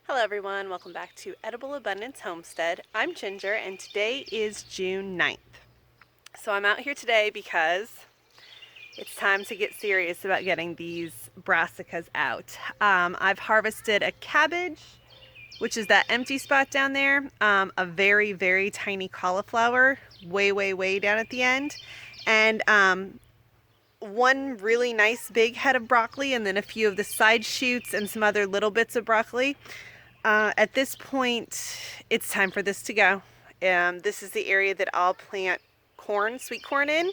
Hello everyone, welcome back to Edible Abundance Homestead. I'm Ginger and today is June 9th. So I'm out here today because it's time to get serious about getting these brassicas out. I've harvested a cabbage, which is that empty spot down there, a very, very tiny cauliflower, way down at the end, and one really nice big head of broccoli, and then a few of the side shoots and some other little bits of broccoli. At this point, it's time for this to go. This is the area that I'll plant corn, sweet corn in.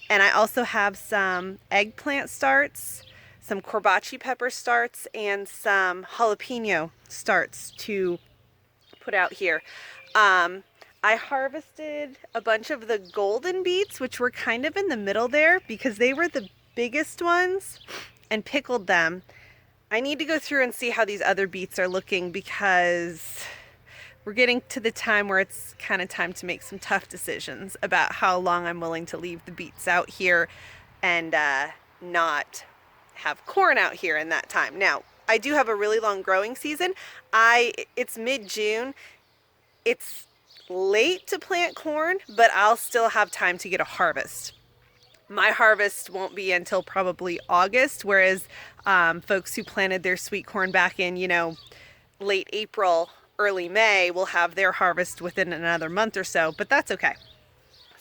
And I also have some eggplant starts, some corbachi pepper starts, and some jalapeno starts to put out here. I harvested a bunch of the golden beets, which were kind of in the middle there because they were the biggest ones, and pickled them. I need to go through and see how these other beets are looking because we're getting to the time where it's kind of time to make some tough decisions about how long I'm willing to leave the beets out here and not have corn out here in that time. Now, I do have a really long growing season. It's mid-June. It's late to plant corn, but I'll still have time to get a harvest. My harvest won't be until probably August, whereas folks who planted their sweet corn back in, late April, early May will have their harvest within another month or so, but that's okay.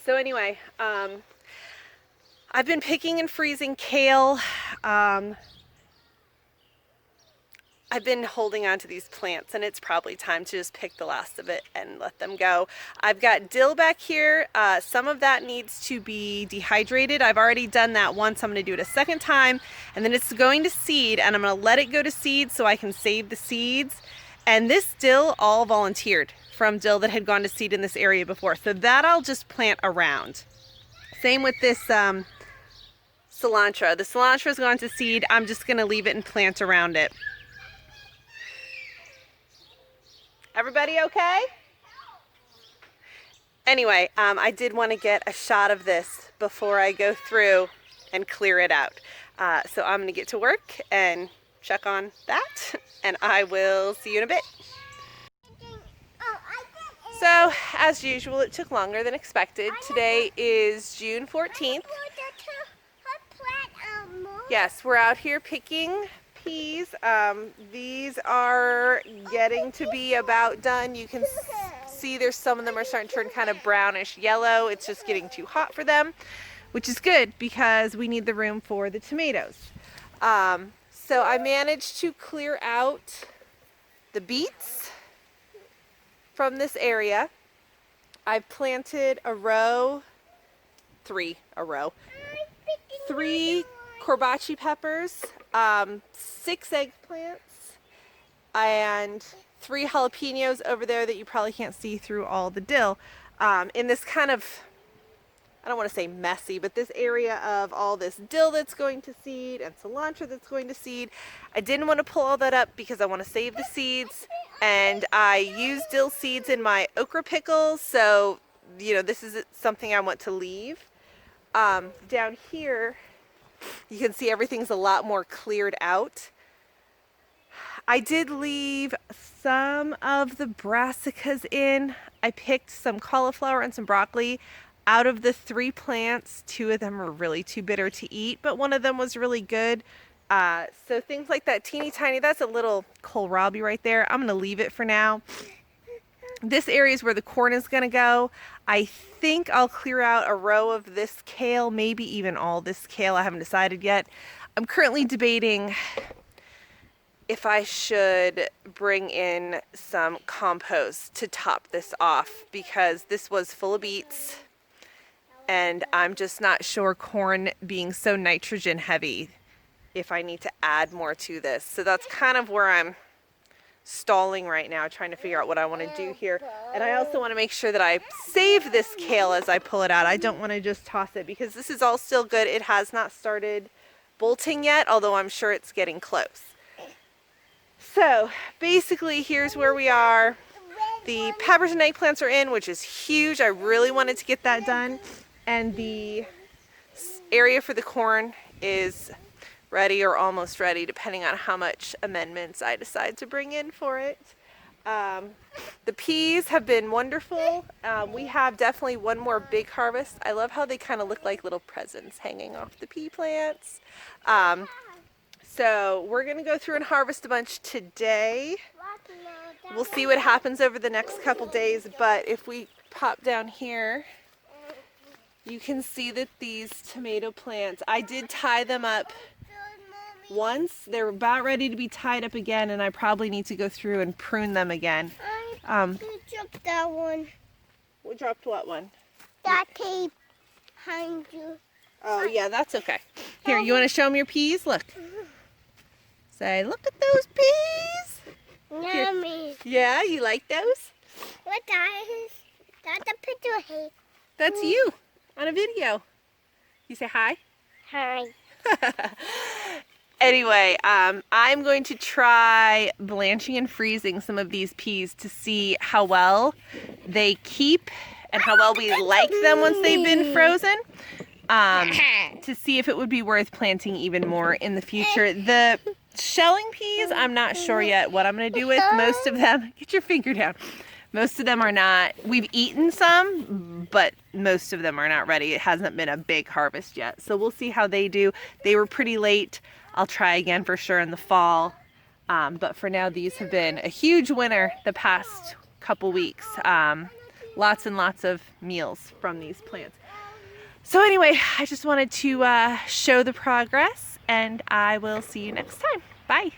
So anyway, I've been picking and freezing kale. I've been holding on to these plants, and it's probably time to just pick the last of it and let them go. I've got dill back here. Some of that needs to be dehydrated. I've already done that once. I'm going to do it a second time, and then it's going to seed, and I'm going to let it go to seed so I can save the seeds. And this dill all volunteered from dill that had gone to seed in this area before, so that I'll just plant around. Same with this cilantro. The cilantro's gone to seed. I'm just going to leave it and plant around it. Everybody okay? Anyway, I did want to get a shot of this before I go through and clear it out. So I'm going to get to work and check on that, and I will see you in a bit. So, as usual, it took longer than expected. Today is June 14th. Yes, we're out here picking peas. These are getting to be about done. You can see there's some of them are starting to turn kind of brownish yellow. It's just getting too hot for them, which is good because we need the room for the tomatoes. So I managed to clear out the beets from this area. I've planted three corbachi peppers, 6 eggplants, and 3 jalapenos over there that you probably can't see through all the dill. In this kind of, I don't want to say messy, but this area of all this dill that's going to seed and cilantro that's going to seed. I didn't want to pull all that up because I want to save the seeds, and I use dill seeds in my okra pickles, so this is something I want to leave. Down here you can see everything's a lot more cleared out. I did leave some of the brassicas in. I picked some cauliflower and some broccoli. Out of the 3 plants, 2 of them were really too bitter to eat, but one of them was really good. So things like that teeny tiny, that's a little kohlrabi right there. I'm going to leave it for now. This area is where the corn is going to go. I think I'll clear out a row of this kale, maybe even all this kale. I haven't decided yet. I'm currently debating if I should bring in some compost to top this off because this was full of beets, and I'm just not sure, corn being so nitrogen heavy, if I need to add more to this. So that's kind of where I'm stalling right now, trying to figure out what I want to do here. And I also want to make sure that I save this kale as I pull it out. I don't want to just toss it because this is all still good. It has not started bolting yet, although I'm sure it's getting close. So basically, here's where we are. The peppers and eggplants are in, which is huge. I really wanted to get that done. And the area for the corn is ready or almost ready, depending on how much amendments I decide to bring in for it. The peas have been wonderful. We have definitely one more big harvest. I love how they kind of look like little presents hanging off the pea plants. So we're going to go through and harvest a bunch today. We'll see what happens over the next couple days, but if we pop down here, you can see that these tomato plants, I did tie them up once. They're about ready to be tied up again, and I probably need to go through and prune them again. You dropped that one. We dropped what one? That tape behind you. Oh yeah, that's okay. Here, you want to show them your peas? Look. Say, look at those peas. Yummy. Yeah, you like those? What that is? That's a picture of hay. That's you on a video. You say hi? Hi. Anyway, I'm going to try blanching and freezing some of these peas to see how well they keep and how well we like them once they've been frozen. To see if it would be worth planting even more in the future. The shelling peas, I'm not sure yet what I'm going to do with. Most of them, get your finger down. Most of them are not, we've eaten some, but most of them are not ready. It hasn't been a big harvest yet. So we'll see how they do. They were pretty late. I'll try again for sure in the fall. But for now, these have been a huge winner the past couple weeks. Lots and lots of meals from these plants. So anyway, I just wanted to show the progress, and I will see you next time. Bye.